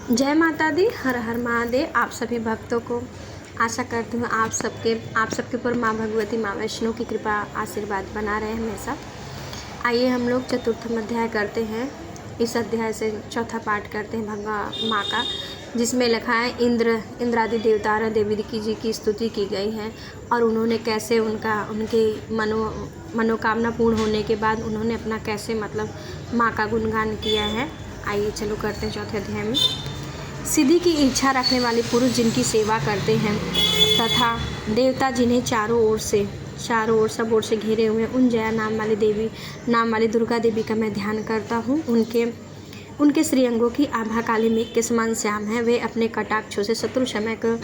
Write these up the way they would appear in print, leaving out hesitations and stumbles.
जय माता दी, हर हर महादेव। आप सभी भक्तों को आशा करती हूँ आप सबके ऊपर माँ भगवती माँ वैष्णो की कृपा आशीर्वाद बना रहे हमेशा। आइए हम लोग चतुर्थम अध्याय करते हैं। इस अध्याय से चौथा पाठ करते हैं भगवान माँ का, जिसमें लिखा है इंद्रादि देवता और देवी जी की स्तुति की गई है और उन्होंने कैसे उनके मनोकामना पूर्ण होने के बाद उन्होंने अपना कैसे माँ का गुणगान किया है। आइए चलो करते हैं चौथे अध्याय में। सिद्धि की इच्छा रखने वाले पुरुष जिनकी सेवा करते हैं तथा देवता जिन्हें चारों ओर सब ओर से घेरे हुए उन जया नाम वाली दुर्गा देवी का मैं ध्यान करता हूँ। उनके श्रीअंगों की आभा काली मेघ के समान श्याम है। वे अपने कटाक्षों से शत्रु समय को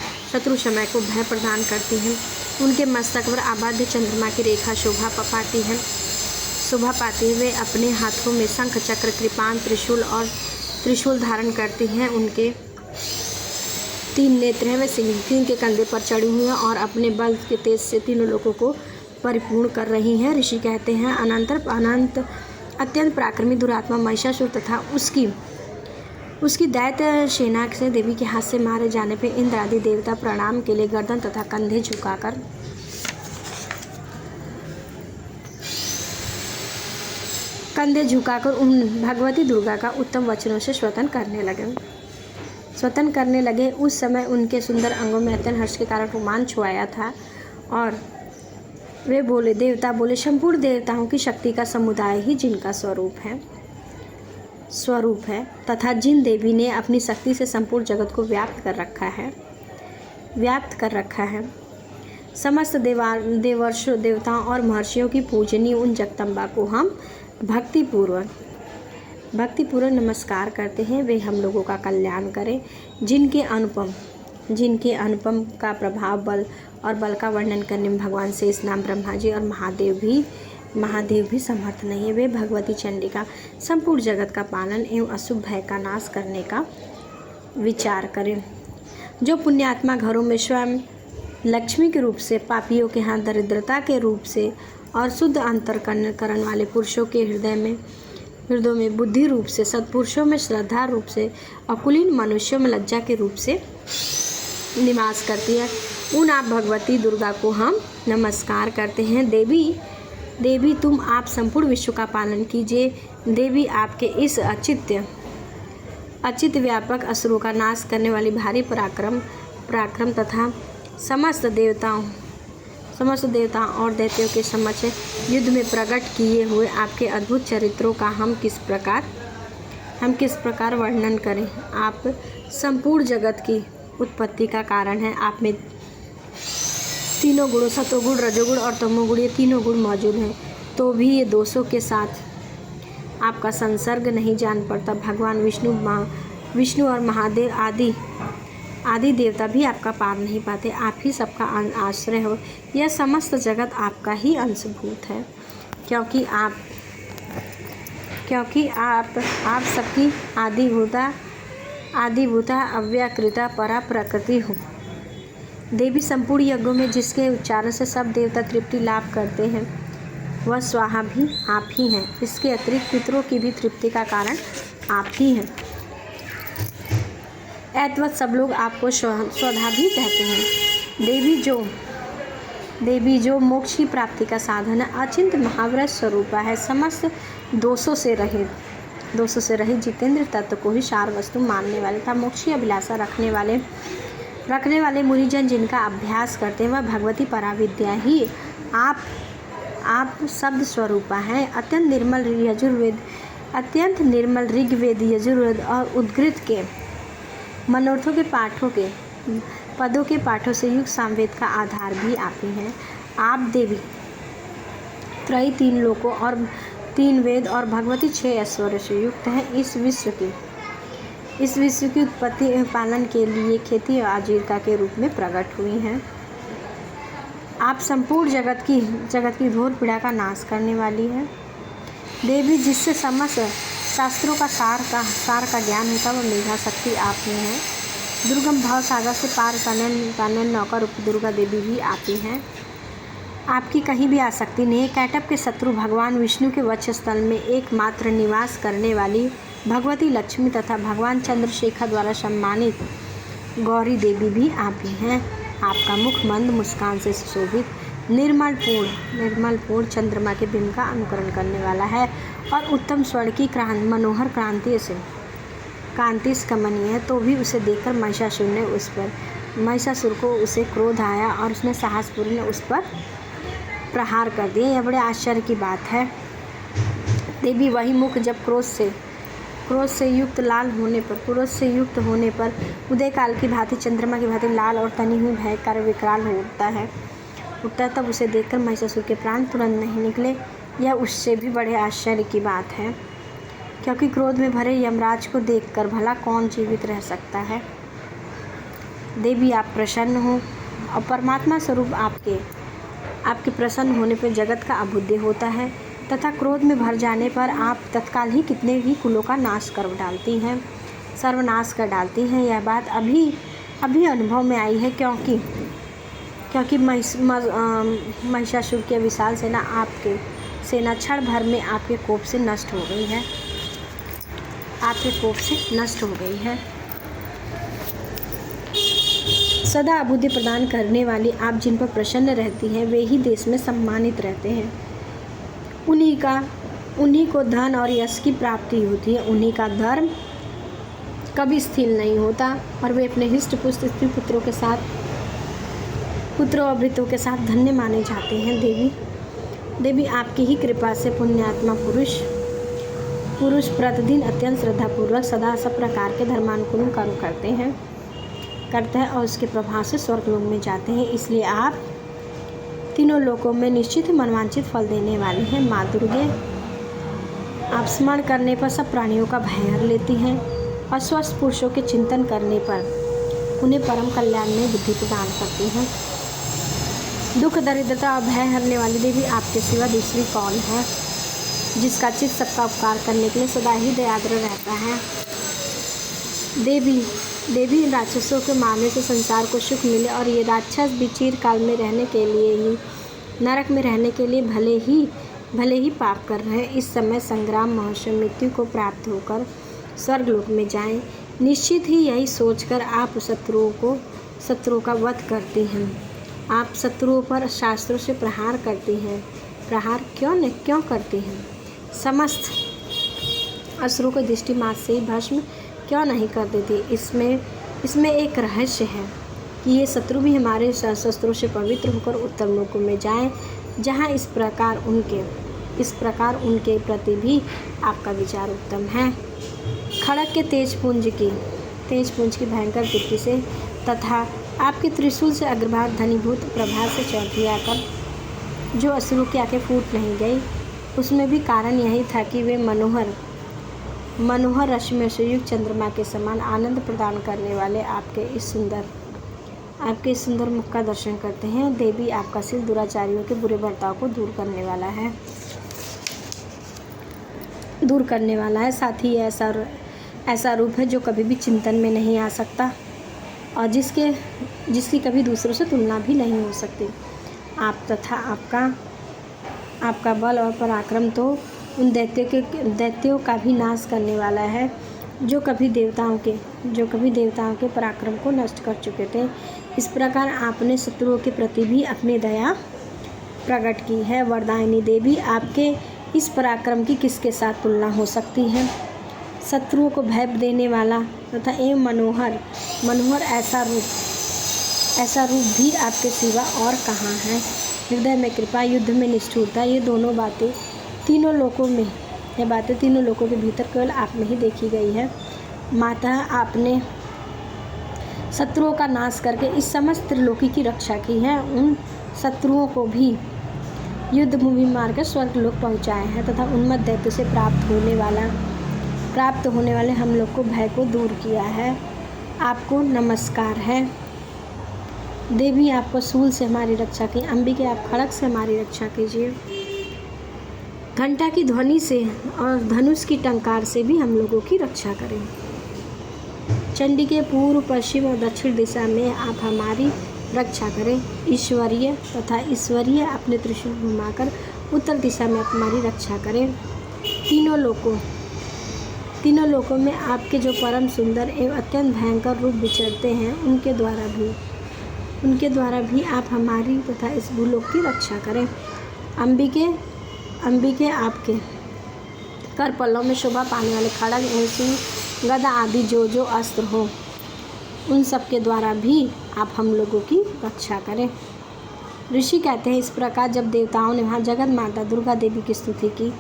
भय प्रदान करती हैं। उनके मस्तक पर आबाध्य चंद्रमा की रेखा शोभा पाती है। वे अपने हाथों में शंख चक्र कृपाण त्रिशूल धारण करती हैं। उनके 3 नेत्र हैं। वे सिंह के कंधे पर चढ़ी हुई हैं और अपने बल के तेज से तीनों लोगों को परिपूर्ण कर रही हैं। ऋषि कहते हैं अत्यंत पराक्रमी दुरात्मा महिषासुर तथा उसकी दैत्य सेना से देवी के हाथ से मारे जाने पर इंद्र आदि देवता प्रणाम के लिए गर्दन तथा कंधे झुकाकर उन भगवती दुर्गा का उत्तम वचनों से स्वतन करने लगे। उस समय उनके सुंदर अंगों में अत्यंत हर्ष के कारण रोमांच छुआया था और वे देवता बोले, संपूर्ण देवताओं की शक्ति का समुदाय ही जिनका स्वरूप है तथा जिन देवी ने अपनी शक्ति से संपूर्ण जगत को व्याप्त कर रखा है। समस्त देवर्षों देवताओं और महर्षियों की पूजनीय उन जगदम्बा को हम भक्तिपूर्वक नमस्कार करते हैं। वे हम लोगों का कल्याण करें। जिनके अनुपम का प्रभाव बल का वर्णन करने में भगवान शेष नाम ब्रह्मा जी और महादेव भी समर्थ नहीं है। वे भगवती चंडी का संपूर्ण जगत का पालन एवं अशुभ भय का नाश करने का विचार करें। जो पुण्यात्मा घरों में स्वयं लक्ष्मी के रूप से, पापियों के यहाँ दरिद्रता के रूप से और शुद्ध अंतःकरण वाले पुरुषों के हृदयों में बुद्धि रूप से, सत्पुरुषों में श्रद्धा रूप से और कुलीन मनुष्यों में लज्जा के रूप से निवास करती है, उन आप भगवती दुर्गा को हम नमस्कार करते हैं। देवी तुम आप संपूर्ण विश्व का पालन कीजिए। देवी आपके इस अचित व्यापक असुरों का नाश करने वाली भारी पराक्रम तथा समस्त देवताओं और दैत्यों के समक्ष युद्ध में प्रकट किए हुए आपके अद्भुत चरित्रों का हम किस प्रकार वर्णन करें। आप संपूर्ण जगत की उत्पत्ति का कारण है। आप में तीनों गुणों सतोगुण, रजोगुण और तमोगुण, ये तीनों गुण मौजूद हैं, तो भी ये दोषों के साथ आपका संसर्ग नहीं जान पड़ता। भगवान विष्णु और महादेव आदि देवता भी आपका पार नहीं पाते। आप ही सबका आश्रय हो। यह समस्त जगत आपका ही अंशभूत है, क्योंकि आप सबकी आदिभूता अव्याकृता परा प्रकृति हो। देवी संपूर्ण यज्ञों में जिसके उच्चारण से सब देवता तृप्ति लाभ करते हैं, वह स्वाहा भी आप ही हैं। इसके अतिरिक्त पितरों की भी तृप्ति का कारण आप ही हैं। ऐतवत सब लोग आपको स्वधा भी कहते हैं। देवी जो मोक्ष की प्राप्ति का साधन है, अचिंत्य महाव्रत स्वरूपा है, समस्त दोषों से रहित जितेंद्र तत्व को ही सार वस्तु मानने वाले तथा मोक्ष की अभिलाषा रखने वाले मुनिजन जिनका अभ्यास करते हैं, वह भगवती पराविद्या ही आप शब्द स्वरूपा है। अत्यंत निर्मल ऋग्वेद, यजुर्वेद और उद्गीत के मनोर्थों के पदों के पाठों से युक्त सामवेद का आधार भी आप ही हैं। आप देवी त्रयी 3 लोकों और 3 वेद और भगवती 6 ऐश्वर्य से युक्त हैं। इस विश्व की उत्पत्ति एवं पालन के लिए खेती और आजीविका के रूप में प्रकट हुई हैं। आप संपूर्ण जगत की घोर पीड़ा का नाश करने वाली है। देवी जिससे समस्त शास्त्रों का सार का ज्ञान होता है, वह मेघा शक्ति आप में है। दुर्गम भाव सागर से पार करने नौका रूप दुर्गा देवी भी आप ही हैं। आपकी कहीं भी आसक्ति नहीं है। कैटभ के शत्रु भगवान विष्णु के वक्षस्थल में एकमात्र निवास करने वाली भगवती लक्ष्मी तथा भगवान चंद्रशेखर द्वारा सम्मानित गौरी देवी भी आप ही हैं। आपका मुख मंद मुस्कान से सुशोभित निर्मलपूर्ण चंद्रमा के बिंब का अनुकरण करने वाला है और उत्तम स्वर्ण की मनोहर कांति कमनीय है। तो भी उसे देखकर महिषासुर को उसे क्रोध आया और उसने साहसपूर्ण उस पर प्रहार कर दिया। यह बड़े आश्चर्य की बात है। देवी वही मुख जब क्रोध से युक्त होने पर उदय काल की भांति चंद्रमा की भांति लाल और तनी हुई भयंकर विकराल हो उठता है। तब उसे देखकर महिषासुर के प्राण तुरंत नहीं निकले। यह उससे भी बड़े आश्चर्य की बात है, क्योंकि क्रोध में भरे यमराज को देखकर भला कौन जीवित रह सकता है। देवी आप प्रसन्न हो और परमात्मा स्वरूप आपके प्रसन्न होने पर जगत का अभुद्य होता है तथा क्रोध में भर जाने पर आप तत्काल ही कितने ही कुलों का सर्वनाश कर डालती हैं। यह बात अभी अनुभव में आई है, क्योंकि महिषासुर की विशाल सेना क्षण भर में आपके कोप से नष्ट हो गई है। सदा अभुद्य प्रदान करने वाली आप जिन पर प्रसन्न रहती हैं वे ही देश में सम्मानित रहते हैं। उन्हीं को धन और यश की प्राप्ति होती है। उन्हीं का धर्म कभी स्थिर नहीं होता और वे अपने हिष्ट पुष्ट स्त्री पुत्रों और वृत्तों के साथ धन्य माने जाते हैं। देवी आपकी ही कृपा से पुण्यात्मा पुरुष प्रतिदिन अत्यंत श्रद्धापूर्वक सदा सब प्रकार के धर्मानुकूल कर्म करते हैं और उसके प्रभाव से स्वर्गलोक में जाते हैं। इसलिए आप तीनों लोकों में निश्चित मनवांचित फल देने वाली हैं। माँ दुर्गे आप स्मरण करने पर सब प्राणियों का भय हर लेती हैं और स्वस्थ पुरुषों के चिंतन करने पर उन्हें परम कल्याण में बुद्धि प्रदान करती हैं। दुख दरिद्रता और भय हरने वाली देवी आपके सिवा दूसरी कौन है, जिसका चित्त सबका उपकार करने के लिए सदा ही दयाद्र रहता है। देवी राक्षसों के मारने से संसार को सुख मिले और ये राक्षस भी चिरकाल में रहने के लिए ही नरक में रहने के लिए भले ही पाप कर रहे हैं। इस समय संग्राम महोत्सव मृत्यु को प्राप्त होकर स्वर्गलोक में जाएं। निश्चित ही यही सोचकर आप शत्रुओं का वध करती हैं। आप शत्रुओं पर शास्त्रों से प्रहार करती हैं। प्रहार क्यों करती हैं? समस्त असुरों को दृष्टि मात्र से ही भस्म क्यों नहीं कर देती? इसमें एक रहस्य है कि ये शत्रु भी हमारे शस्त्रों से पवित्र होकर उत्तम लोकों में जाएं, जहां इस प्रकार उनके प्रति भी आपका विचार उत्तम है। खड़ग के तेज पुंज की भयंकर दीप्ति से तथा आपके त्रिशूल से अग्रभाग घनीभूत प्रभा से चौंधियाकर जो असुरों की आंखें फूट नहीं गई, उसमें भी कारण यही था कि वे मनोहर रश्मियों से युक्त चंद्रमा के समान आनंद प्रदान करने वाले आपके इस सुंदर मुख का दर्शन करते हैं। देवी आपका सिर दुराचारियों के बुरे बर्ताव को दूर करने वाला है। साथ ही ऐसा रूप है जो कभी भी चिंतन में नहीं आ सकता और जिसकी कभी दूसरों से तुलना भी नहीं हो सकती। आप तथा आपका बल और पराक्रम तो उन दैत्यों का भी नाश करने वाला है जो कभी देवताओं के पराक्रम को नष्ट कर चुके थे। इस प्रकार आपने शत्रुओं के प्रति भी अपनी दया प्रकट की है। वरदायिनी देवी आपके इस पराक्रम की किसके साथ तुलना हो सकती है? शत्रुओं को भय देने वाला तथा एवं मनोहर ऐसा रूप भी आपके सिवा और कहाँ है? हृदय में कृपा, युद्ध में निष्ठुरता, ये बातें तीनों लोकों के भीतर केवल आप में ही देखी गई है। माता, आपने शत्रुओं का नाश करके इस समस्त त्रिलोकी की रक्षा की है। उन शत्रुओं को भी युद्ध भूमि मारकर स्वर्गलोक पहुँचाया है तथा उन्मत्त दैत्य से प्राप्त होने वाले हम लोग को भय को दूर किया है। आपको नमस्कार है। देवी, आपको शूल से हमारी रक्षा की। अंबिके, आप खड़ग से हमारी रक्षा कीजिए। घंटा की ध्वनि से और धनुष की टंकार से भी हम लोगों की रक्षा करें। चंडी के पूर्व, पश्चिम और दक्षिण दिशा में आप हमारी रक्षा करें। ईश्वरीय अपने त्रिशूल घुमाकर उत्तर दिशा में हमारी रक्षा करें। तीनों लोकों में आपके जो परम सुंदर एवं अत्यंत भयंकर रूप विचरते हैं, उनके द्वारा भी आप हमारी तथा इस भूलोक की रक्षा करें। अंबिके आपके कर पल्लव में शोभा पाने वाले खड़ग एवं सिंह, गदा आदि जो अस्त्र हो, उन सब के द्वारा भी आप हम लोगों की रक्षा करें। ऋषि कहते हैं, इस प्रकार जब देवताओं ने वहाँ जगत माता दुर्गा देवी की स्तुति की,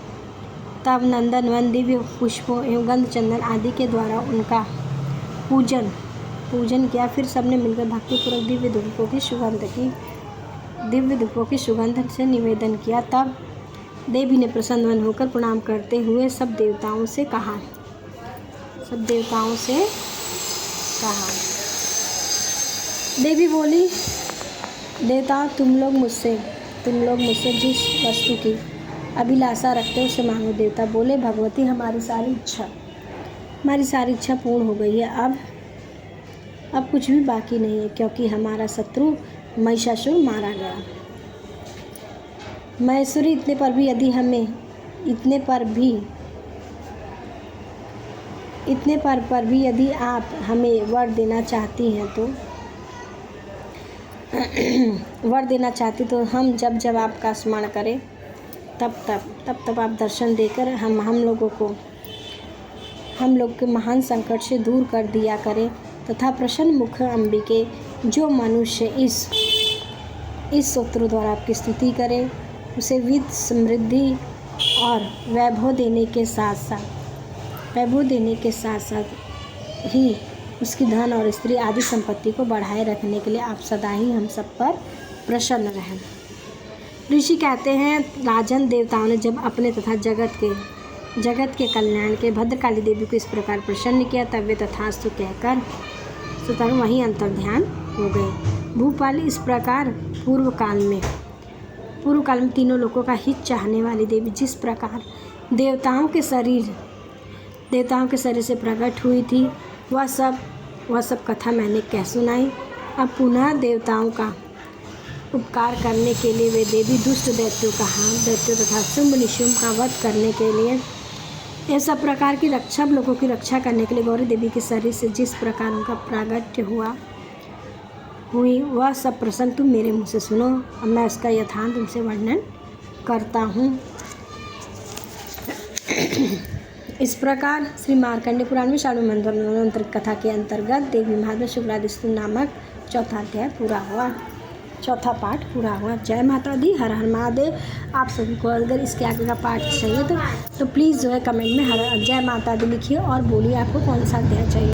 तब नंदन वन दिव्य पुष्पों एवं गंध चंदन आदि के द्वारा उनका पूजन किया। फिर सबने मिलकर भक्तिपूर्वक दिव्य धूपों की सुगंध से निवेदन किया। तब देवी ने प्रसन्न होकर प्रणाम करते हुए सब देवताओं से कहा, देवी बोली, देवताओं तुम लोग मुझसे जिस वस्तु की अभिलाषा रखते हो उसे मांगो। देवता बोले, भगवती हमारी सारी इच्छा पूर्ण हो गई है। अब कुछ भी बाकी नहीं है, क्योंकि हमारा शत्रु महिषासुर मारा गया। महेश्वरी, इतने पर भी यदि आप हमें वर देना चाहती तो हम जब आपका स्मरण करें तब आप दर्शन देकर हम लोग के महान संकट से दूर कर दिया करें, तथा प्रसन्न मुख अंबिके, जो मनुष्य इस स्तोत्र द्वारा आपकी स्तुति करे, उसे विद समृद्धि और वैभव देने के साथ ही उसकी धन और स्त्री आदि संपत्ति को बढ़ाए रखने के लिए आप सदा ही हम सब पर प्रसन्न रहें। ऋषि कहते हैं, राजन, देवताओं ने जब अपने तथा जगत के कल्याण के भद्रकाली देवी को इस प्रकार प्रसन्न किया, तब वे तथास्तु कहकर स्वतः वहीं अंतर्ध्यान हो गए। भूपाल, इस प्रकार पूर्व काल में तीनों लोगों का हित चाहने वाली देवी जिस प्रकार देवताओं के शरीर से प्रकट हुई थी, वह सब कथा मैंने कह सुनाई। अब पुनः देवताओं का उपकार करने के लिए वे देवी दुष्ट दैत्यों तथा शुंभ निशुंभ का वध करने के लिए, ये सब प्रकार की लोगों की रक्षा करने के लिए गौरी देवी के शरीर से जिस प्रकार उनका प्रागट्य हुई, वह सब प्रसंग तुम मेरे मुँह से सुनो। अब मैं उसका यथार्थ तुमसे वर्णन करता हूँ। इस प्रकार श्री मार्कंडेय पुराण में शाल्व मंत्र कथा के अंतर्गत देवी महात्म्य शुक्लादि स्तुति नामक चौथा पाठ पूरा हुआ। जय माता दी, हर हर महादेव। आप सभी को अगर इसके आगे का पाठ चाहिए तो प्लीज़ जो है कमेंट में जय माता दी लिखिए और बोलिए आपको कौन सा अध्याय चाहिए।